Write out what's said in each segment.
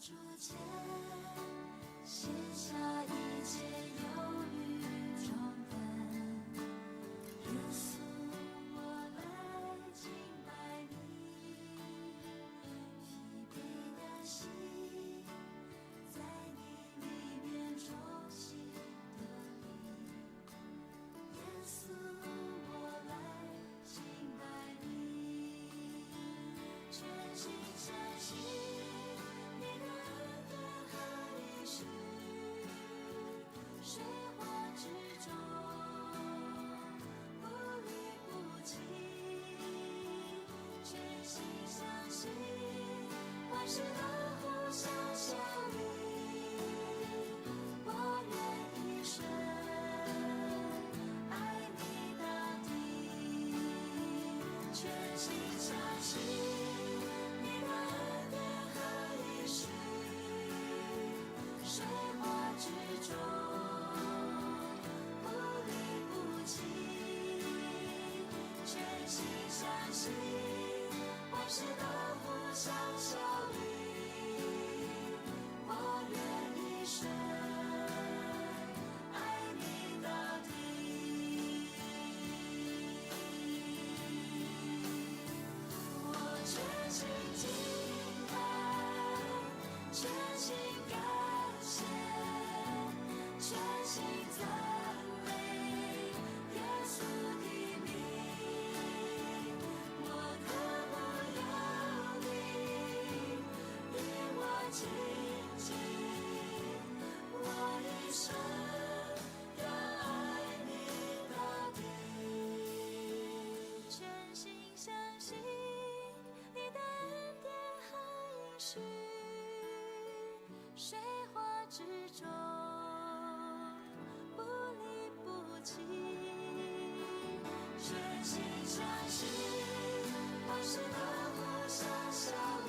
主前卸下一切忧虑重担，耶稣，我来敬拜你，疲惫的心在你里面重新得力，耶稣，我来敬拜你，全心相信。水火之中，不离不弃，全心相信，万事都互相效力。我愿一生爱你到底，全心相信你的恩典和应许，水火之中。相信万事都互相效力，我愿一生爱你到底。我全心敬拜，全心感谢，全心赞美耶稣的名。紧紧，我一生要爱你到底，全心相信你的恩典和应许，水火之中不离不弃，全心相信万事都互相效力。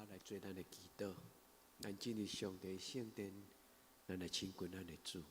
来做咱的祈祷，咱进入上帝圣殿，咱来亲近咱的主。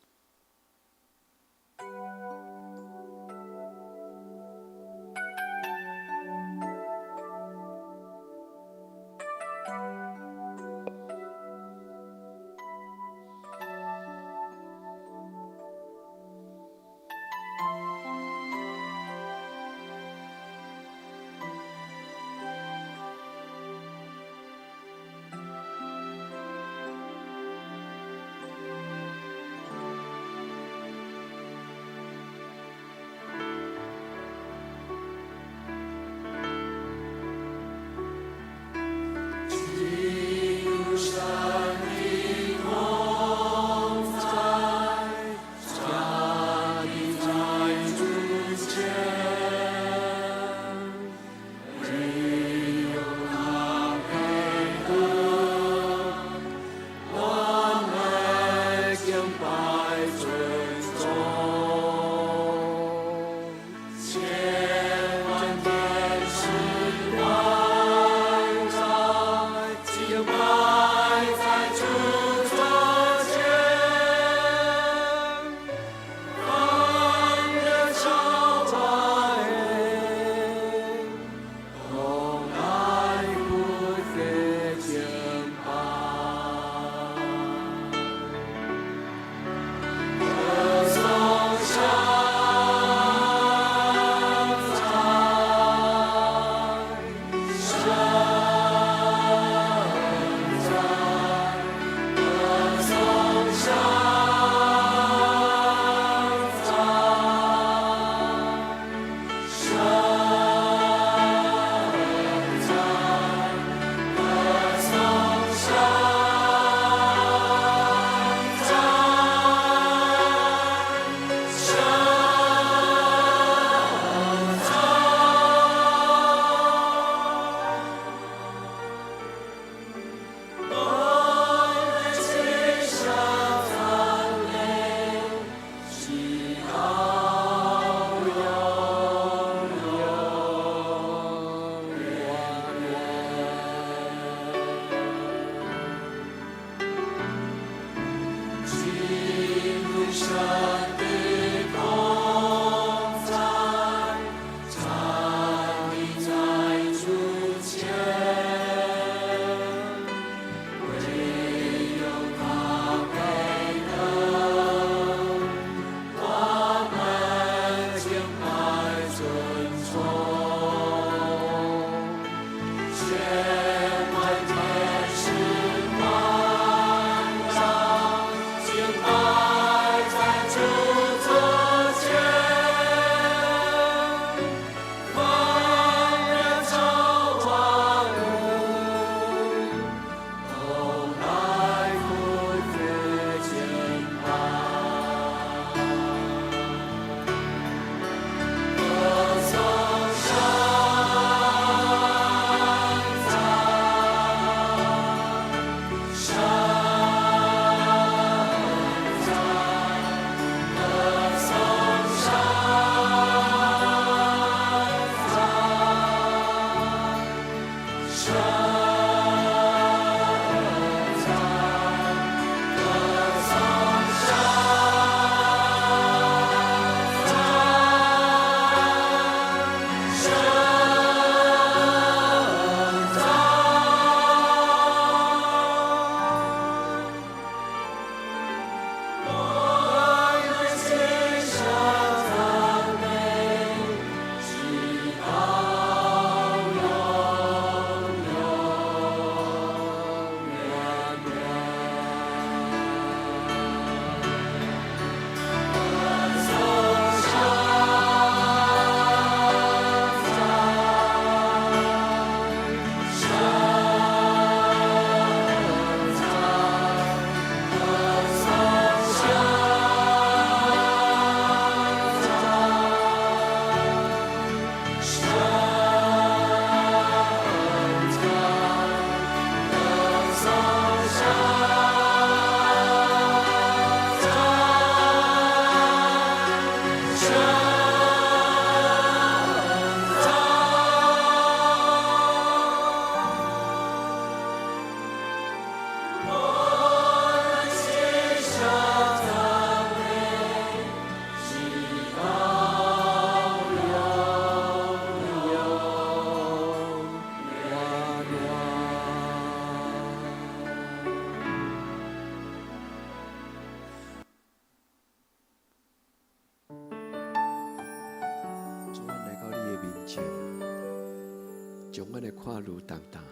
如当当，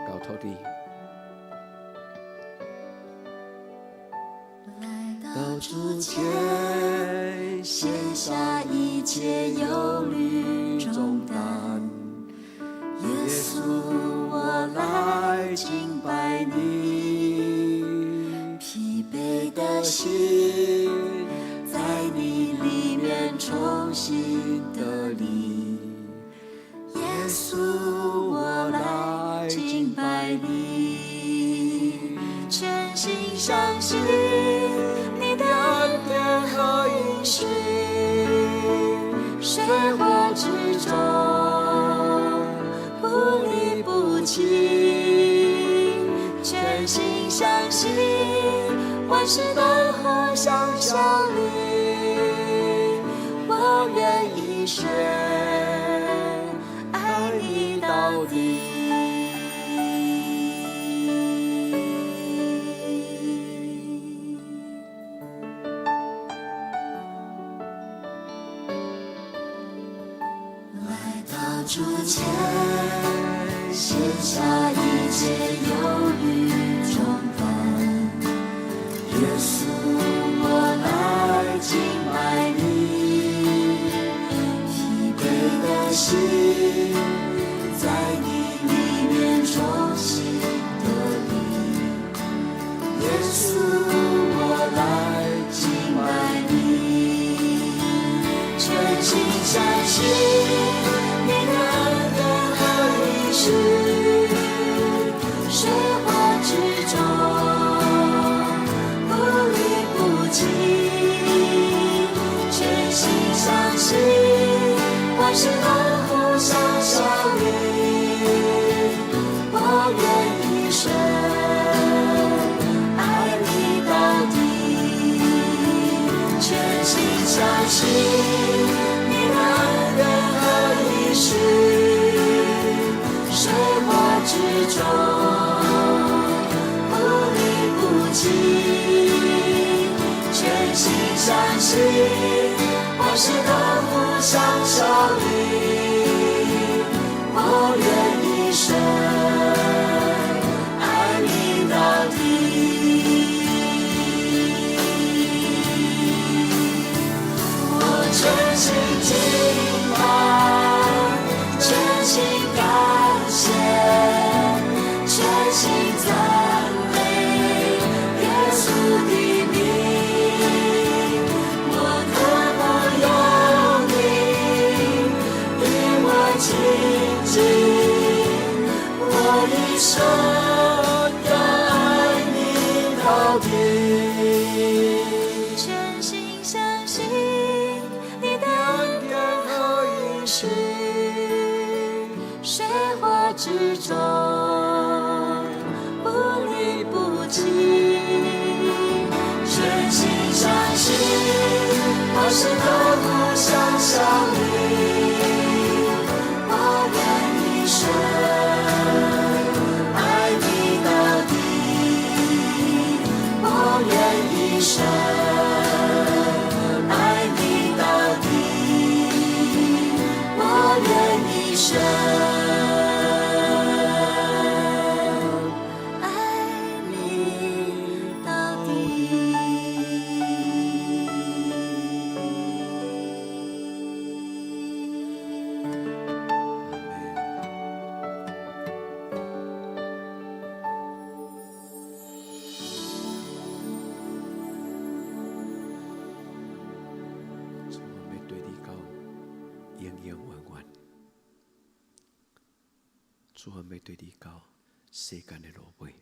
交托你。来到主前，卸下一切忧虑重担。耶稣，我来敬拜你，疲惫的心在你里面重新得力。耶稣，我来敬拜你，全心相信你的恩典和应许，水火之中不离不弃，全心相信万事都互相效力，我愿一生爱你到底。来到主前，卸下一切忧虑重担。耶稣，我来敬拜你，疲惫的心在你里面重新得力。耶稣，我来敬拜你，全心相信你的恩典和应许，水火之中不离不弃，全心相信万事都互相效力，我愿一生爱你到底，全心相信你的恩典和应许，水火之中不离不弃，全心相信万事都互相效力，我愿一生爱你到底。我全心敬拜，全心感谢，全心赞美耶稣的名。我渴慕有你与我亲近，我一生要爱你到底。全心相信你的恩典和应许，水火之中不离不弃，全心相信万事都互相效力，我愿一生爱你到底，我愿一生爱你到底，我愿一生爱你到底。主，我们对你讲永永远远。主，我们对你讲世间的路尾。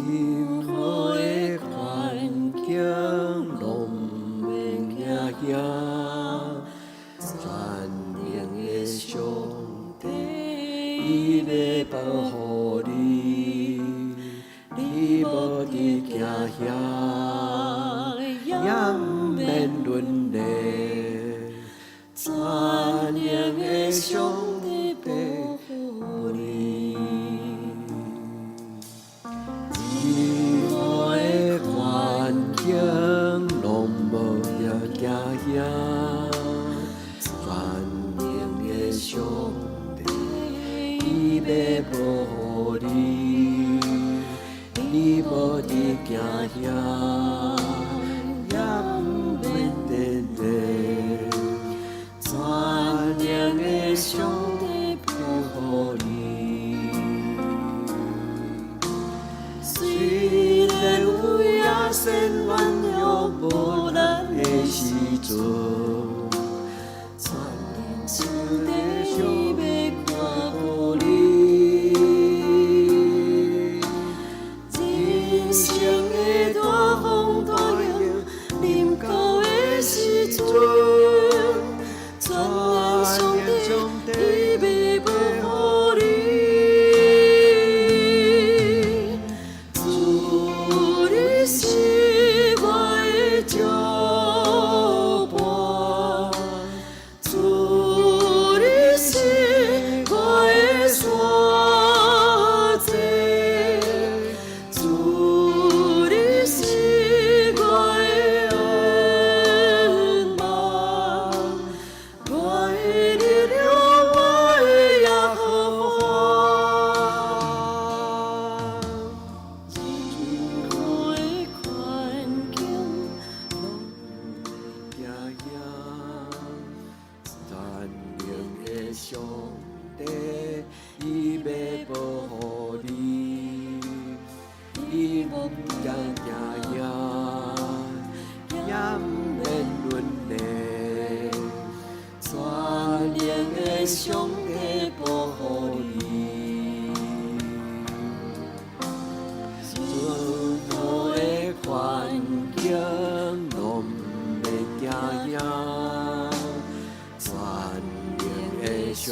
任何的环境拢免惊吓，全能的上伊要保护你，你无伫惊吓，也毋免沦落，全能的上帝保护你。任何的环境拢无要惊吓，全能的上帝，伊要保护你，你无伫惊吓，也毋免颠倒，全能的上帝保护你。虽然有野生软弱无力的时阵，全能上帝伊要看顾你。人生的大风大浪临到的时阵，全能上帝伊要保护你。主你是我的脚伴，主你是我的山寨，主你是我的恩望，我的力量，我的耶和华。任何的环境拢惊吓，全能的上帝，伊要保护你，你无惊吓，也毋免沦落，全能的上帝保护你。任何的环境拢袂惊吓，全能的上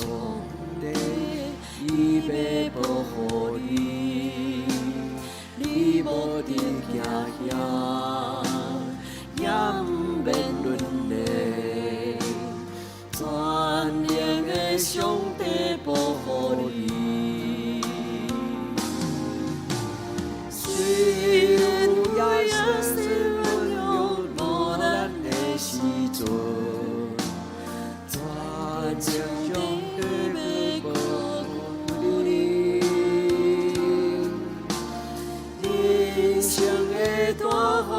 帝，伊要保护你，你无伫惊吓，也毋免沦落，全能的上帝保护你。虽有野生软弱无力的时阵，全能上帝要保护你。人生的大风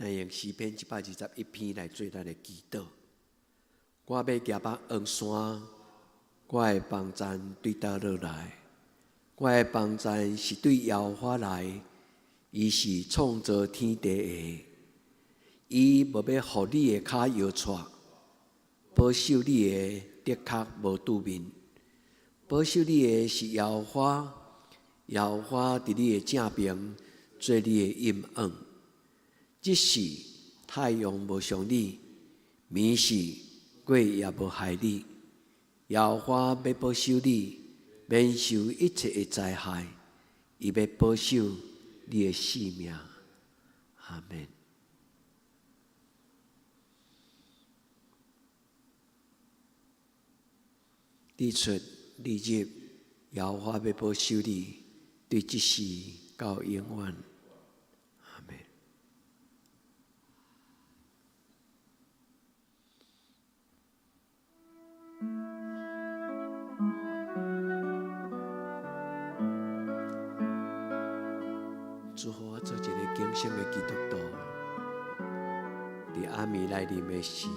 咱用诗篇121篇来做咱的祈祷。我要行北黄山，我的帮赞对倒落来。我的帮赞是对耶和华来，伊是创造天地的。伊无要互你的脚摇错，保守你的的确无拄面。保守你的是耶和华，耶和华伫你的正边，做你的阴影。即时太阳无伤你，暝时鬼也无害你。耶和华要保守你，免受一切的灾害，伊要保守你的性命。阿们。你出你入，耶和华要保守你，对即时到永远。阿们。祝福我做一个敬虔的基督徒，伫暗暝来临的时，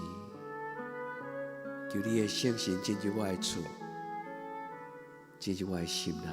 求你的圣神进入我的厝，进入我的心内。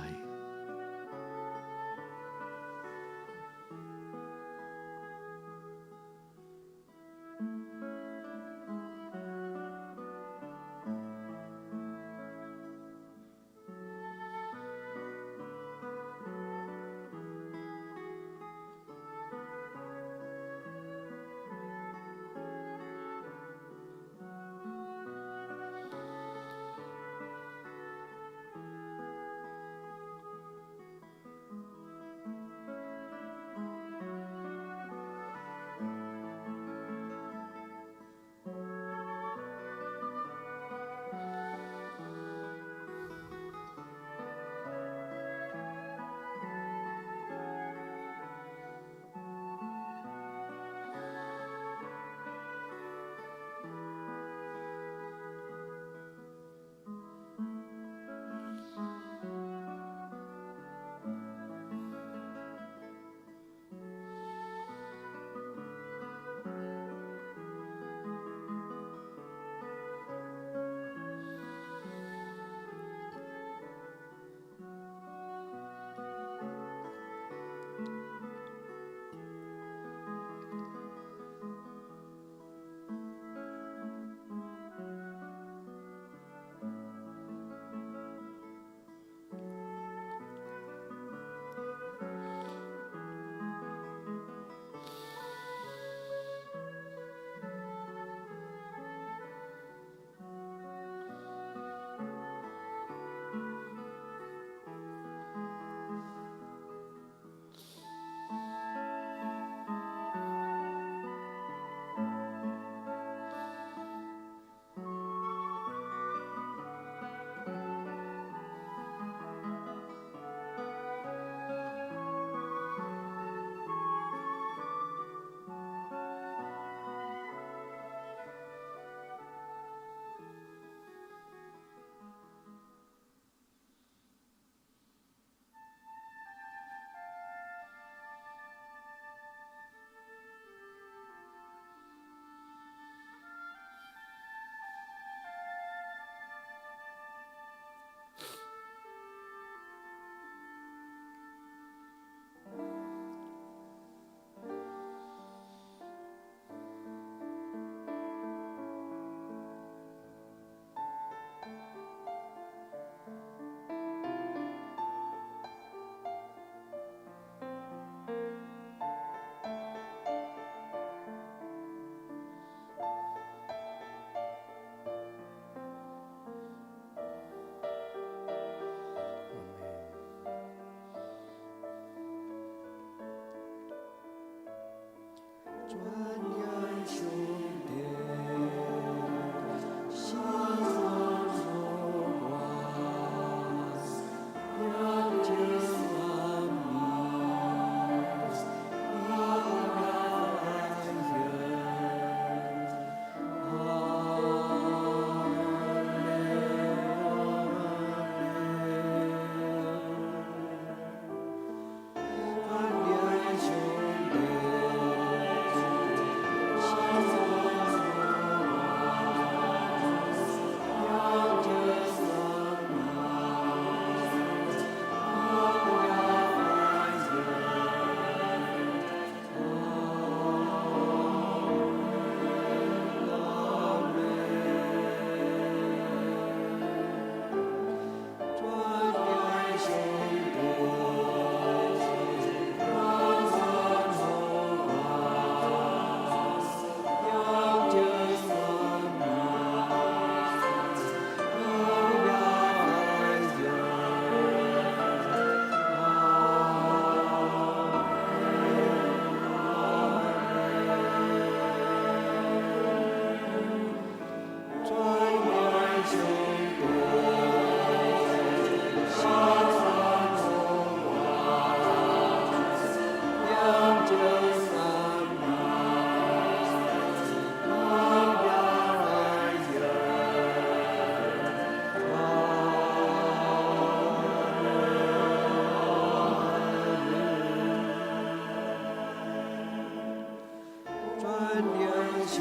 传扬兄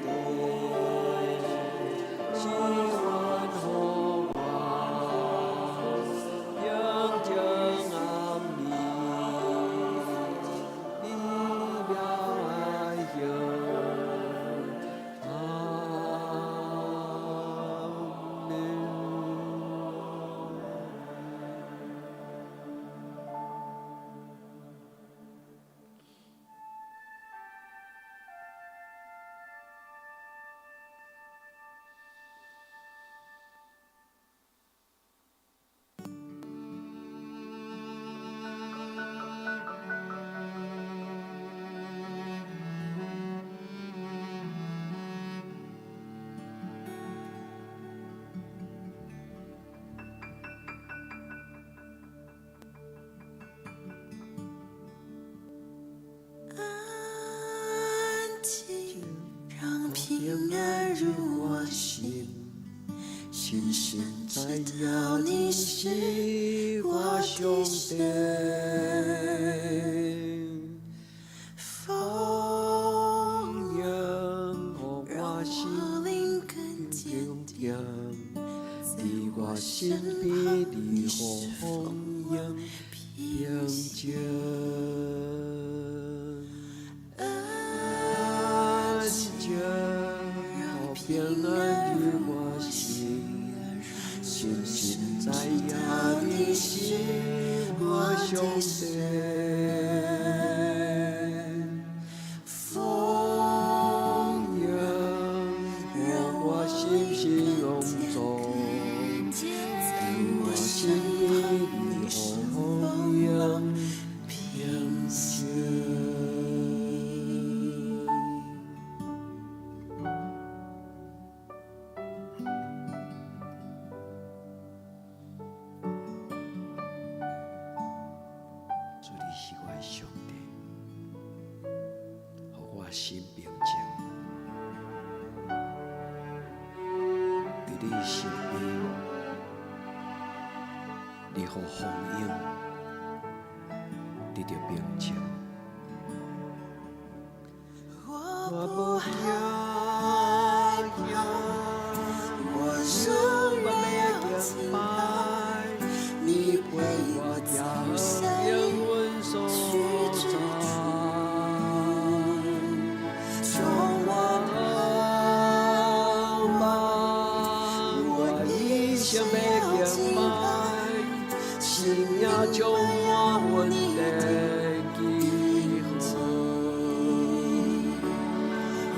弟，希望和华，永久安眠，你表爱有。平安入我心，深深知道你是我兄弟。风让我心更坚定，在我身边你和风扬平静。平安入我心，深深知影你是我兄弟。风让我心心永驻，在我心里你和风扬平静。主，你是我的上帝，让我心平静。在你身边，你和风涌，你就平静。我不害怕，我仍然敬拜，你为我扬声。从我后吧，我一生要敬拜，信仰充满阮的记号。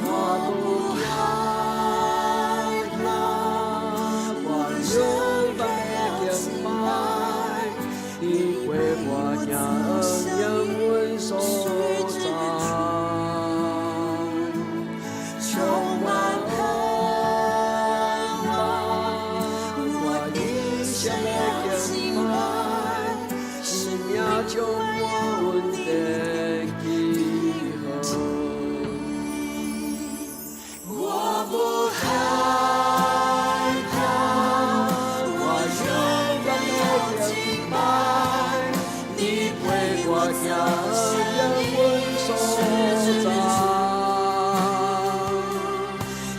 我不害怕，我仍然要敬拜，你为我扬阮所在。充满阮的记号，我不害怕，我仍然要敬拜，你陪我扬阮所在，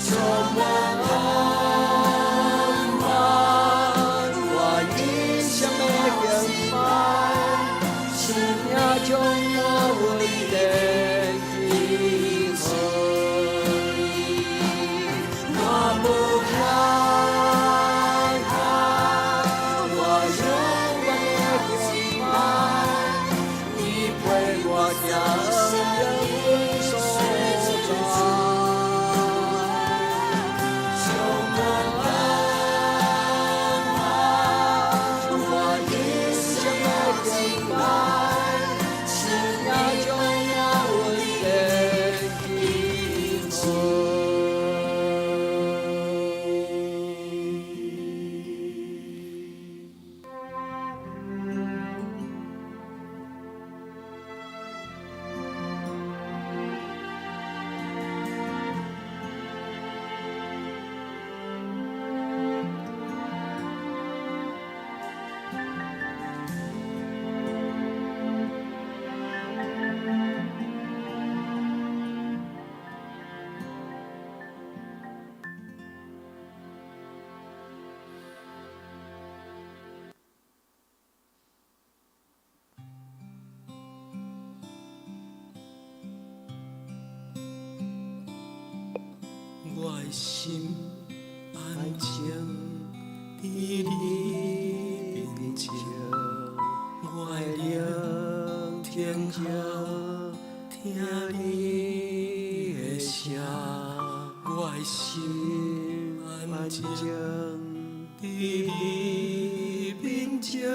充满恩爱，我一生要敬拜。充满阮的记号，我不害怕，我永远要敬拜，你陪我扬阮所在，充满恩爱，我一生要敬拜。我的心安静伫你面前，我的聆听后听你的声，我的心安静伫你面前，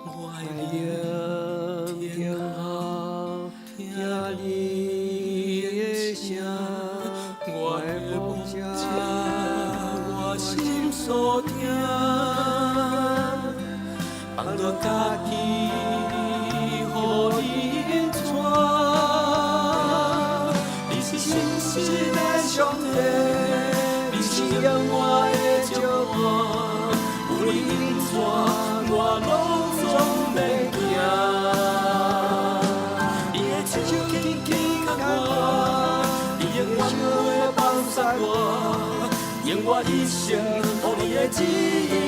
我的聆听后听你的声，我的梦想我心所听，放落家己，予你引带。你是信实的上帝，你是永远的祝福，有你引带，我拢总袂惊。你的手轻轻牵我，你永远会放下我，愿我一生予你的旨意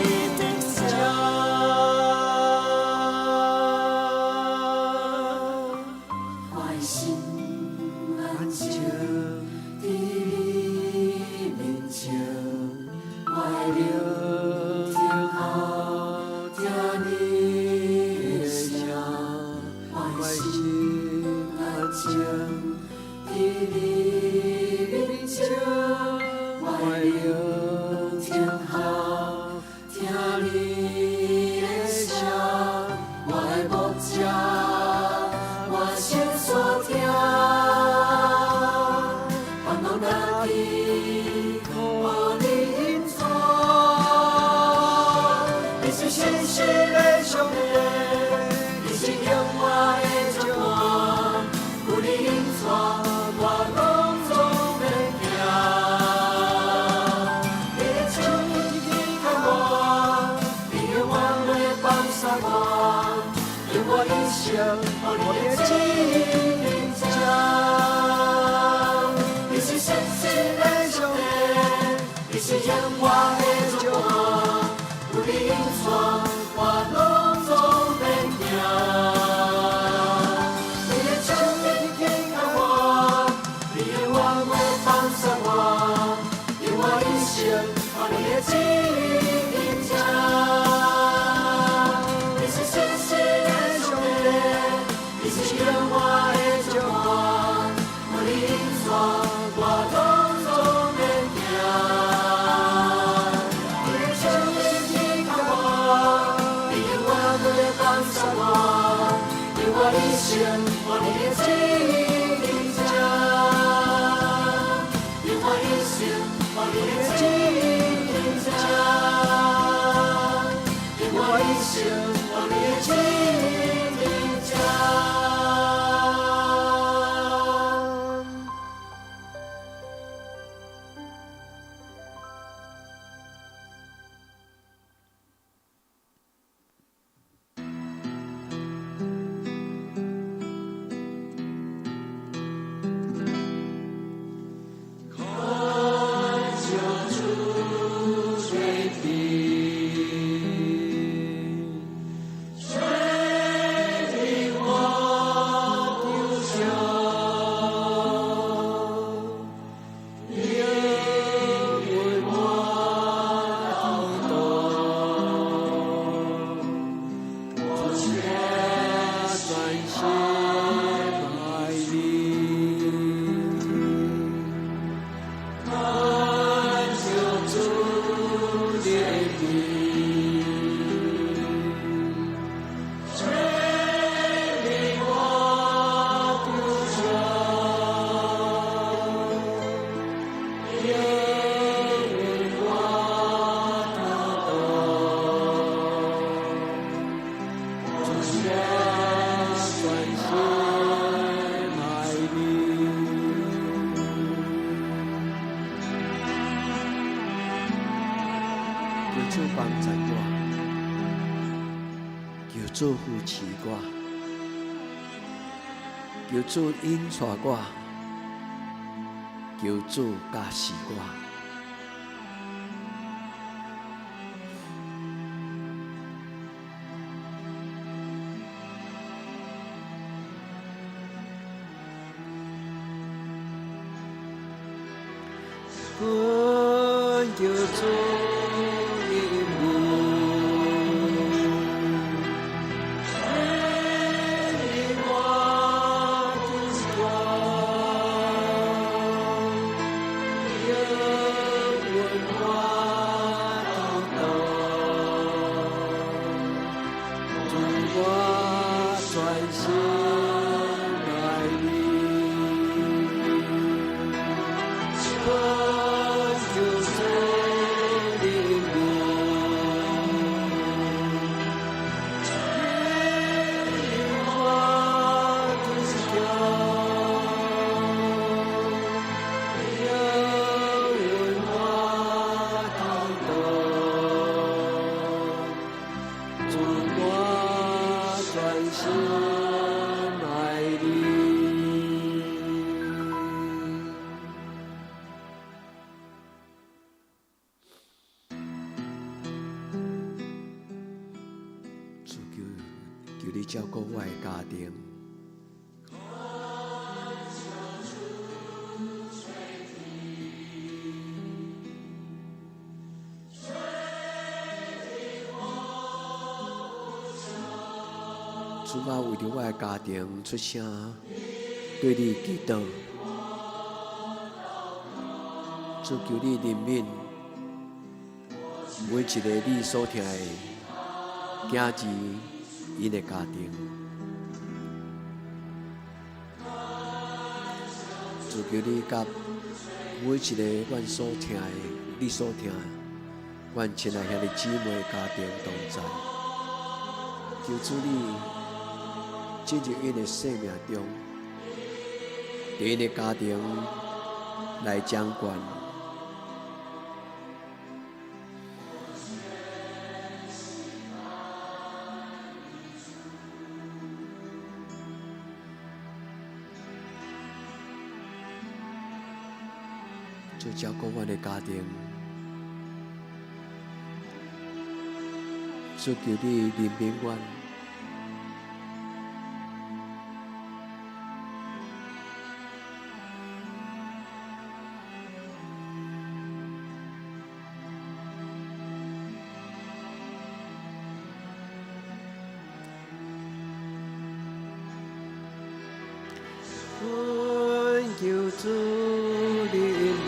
实现。求主帮助我，求主扶持我，求主引带我，求主教示我。困叫做你母，你我主角，永远我知道，主我专心爱你。求你照顾我的家庭，主啊，为着我的家庭出声，对你祈祷，主求你怜悯每一个你所疼的囝儿。因的家庭，主求你甲每一个阮所听的、你所听的，阮亲爱兄弟姊妹家庭同在。求主你进入因的生命中，伫因的家庭来掌管。就照顾阮的家庭，就求你怜悯阮，困求主怜悯。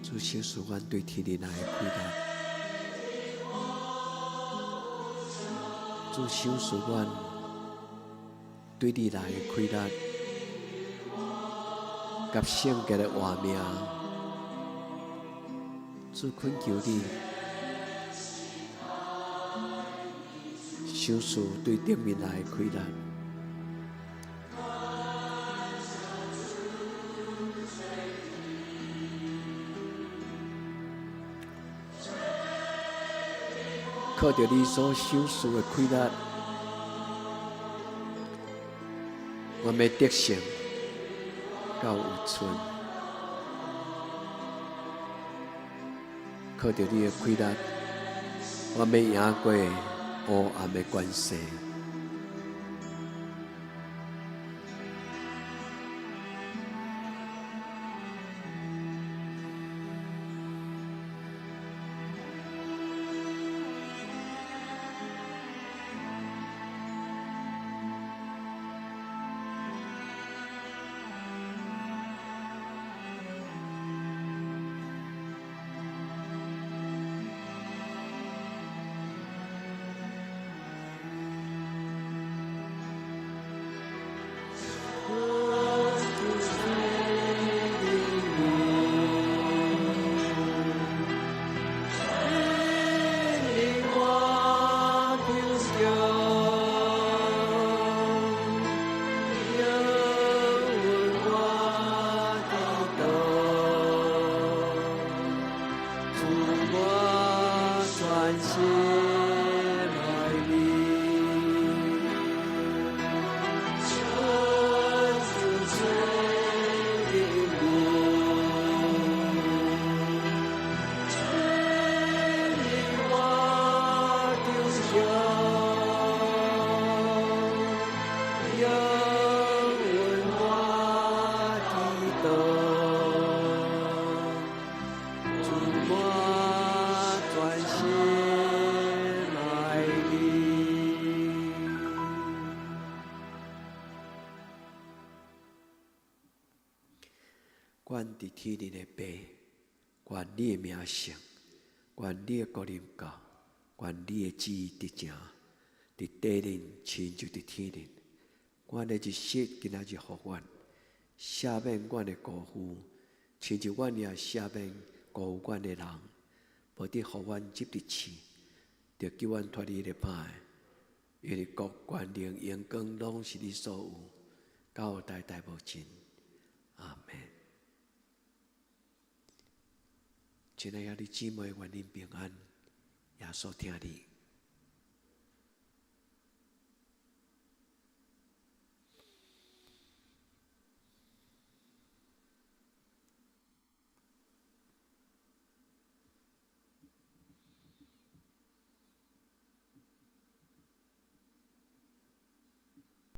主收拾阮对天灵来的亏待，主收拾阮对你来的亏待，甲圣洁的活命，主恳求你收拾对顶面来的亏待。靠着你所收拾的亏难，我们得胜到有存。靠着你的亏难，我们赢过黑暗的关系。主我专心爱你。愿伫天灵的爸，愿你的名圣，愿你的国临到，愿你的旨意得成，伫地灵亲就伫天灵。阮的日息今仔日互阮，赦免阮的辜负，亲像阮也赦免辜负阮的人，无得互阮入入去，着救阮脱离了歹。因为国权力荣光拢是你所有，到代代无尽。阿门。亲爱的姊妹，愿恁平安，耶稣听你。